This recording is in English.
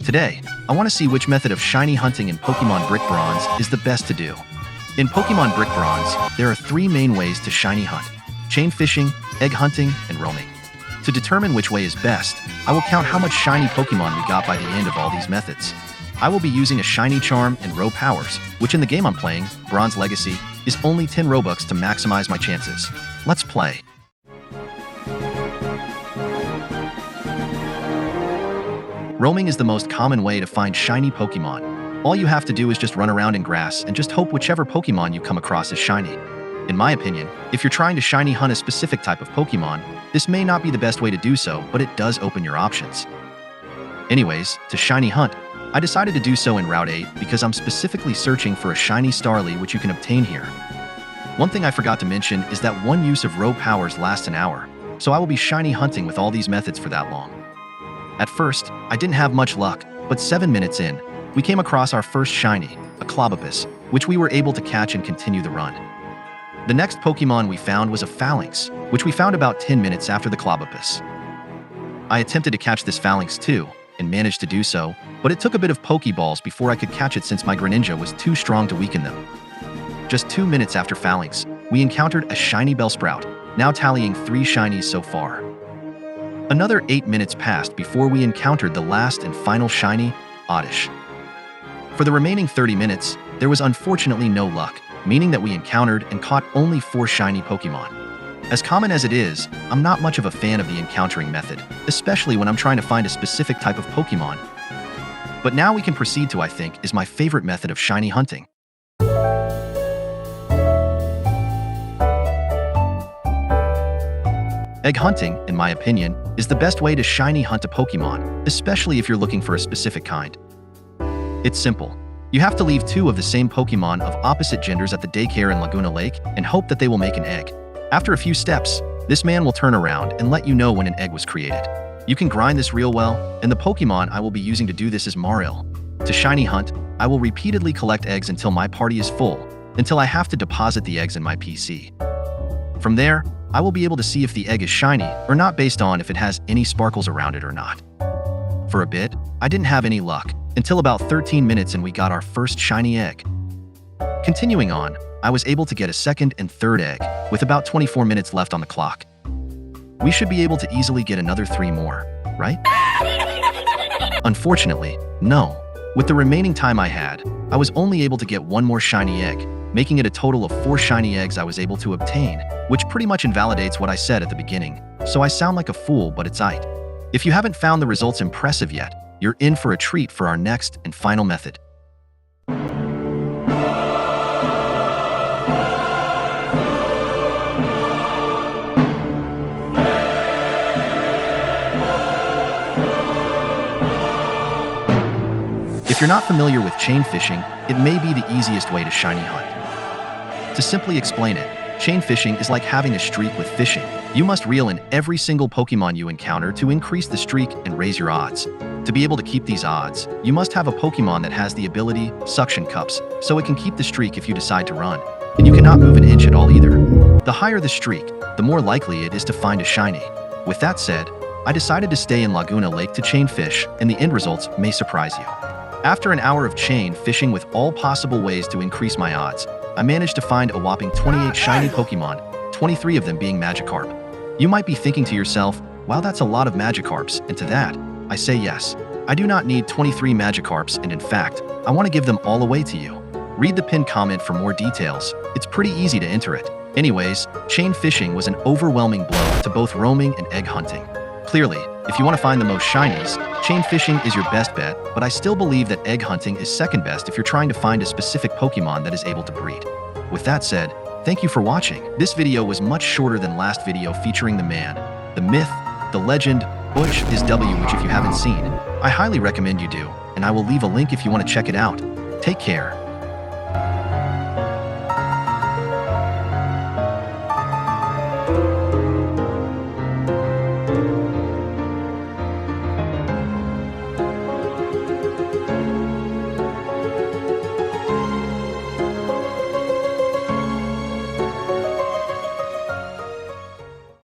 Today, I want to see which method of shiny hunting in Pokémon Brick Bronze is the best to do. In Pokémon Brick Bronze, there are 3 main ways to shiny hunt: chain fishing, egg hunting, and roaming. To determine which way is best, I will count how much shiny Pokémon we got by the end of all these methods. I will be using a shiny charm and row powers, which in the game I'm playing, Bronze Legacy, is only 10 Robux to maximize my chances. Let's play. Roaming is the most common way to find shiny Pokémon. All you have to do is just run around in grass and just hope whichever Pokémon you come across is shiny. In my opinion, if you're trying to shiny hunt a specific type of Pokémon, this may not be the best way to do so, but it does open your options. Anyways, to shiny hunt, I decided to do so in Route 8 because I'm specifically searching for a shiny Starly which you can obtain here. One thing I forgot to mention is that one use of row powers lasts an hour, so I will be shiny hunting with all these methods for that long. At first, I didn't have much luck, but 7 minutes in, we came across our first shiny, a Clobopus, which we were able to catch and continue the run. The next Pokemon we found was a Phalanx, which we found about 10 minutes after the Clobopus. I attempted to catch this Phalanx too, and managed to do so, but it took a bit of Pokeballs before I could catch it since my Greninja was too strong to weaken them. Just 2 minutes after Phalanx, we encountered a shiny Bellsprout, now tallying 3 shinies so far. Another 8 minutes passed before we encountered the last and final shiny, Oddish. For the remaining 30 minutes, there was unfortunately no luck, meaning that we encountered and caught only 4 shiny Pokemon. As common as it is, I'm not much of a fan of the encountering method, especially when I'm trying to find a specific type of Pokemon. But now we can proceed to, I think, is my favorite method of shiny hunting. Egg hunting, in my opinion, is the best way to shiny hunt a Pokemon, especially if you're looking for a specific kind. It's simple. You have to leave 2 of the same Pokemon of opposite genders at the daycare in Laguna Lake and hope that they will make an egg. After a few steps, this man will turn around and let you know when an egg was created. You can grind this real well, and the Pokemon I will be using to do this is Marill. To shiny hunt, I will repeatedly collect eggs until my party is full, until I have to deposit the eggs in my PC. From there, I will be able to see if the egg is shiny or not based on if it has any sparkles around it or not. For a bit, I didn't have any luck, until about 13 minutes and we got our first shiny egg. Continuing on, I was able to get a second and third egg, with about 24 minutes left on the clock. We should be able to easily get another 3 more, right? Unfortunately, no. With the remaining time I had, I was only able to get 1 more shiny egg, making it a total of 4 shiny eggs I was able to obtain, which pretty much invalidates what I said at the beginning, so I sound like a fool, but it's aight. If you haven't found the results impressive yet, you're in for a treat for our next and final method. If you're not familiar with chain fishing, it may be the easiest way to shiny hunt. To simply explain it, chain fishing is like having a streak with fishing. You must reel in every single Pokemon you encounter to increase the streak and raise your odds. To be able to keep these odds, you must have a Pokemon that has the ability Suction Cups, so it can keep the streak if you decide to run. And you cannot move an inch at all either. The higher the streak, the more likely it is to find a shiny. With that said, I decided to stay in Laguna Lake to chain fish, and the end results may surprise you. After an hour of chain fishing with all possible ways to increase my odds, I managed to find a whopping 28 shiny Pokemon, 23 of them being Magikarp. You might be thinking to yourself, wow, that's a lot of Magikarps, and to that, I say yes. I do not need 23 Magikarps, and in fact, I want to give them all away to you. Read the pinned comment for more details. It's pretty easy to enter it. Anyways, chain fishing was an overwhelming blow to both roaming and egg hunting. Clearly, if you want to find the most shinies, chain fishing is your best bet, but I still believe that egg hunting is second best if you're trying to find a specific Pokemon that is able to breed. With that said, thank you for watching. This video was much shorter than last video featuring the man, the myth, the legend, Butch is W, which if you haven't seen, I highly recommend you do, and I will leave a link if you want to check it out. Take care.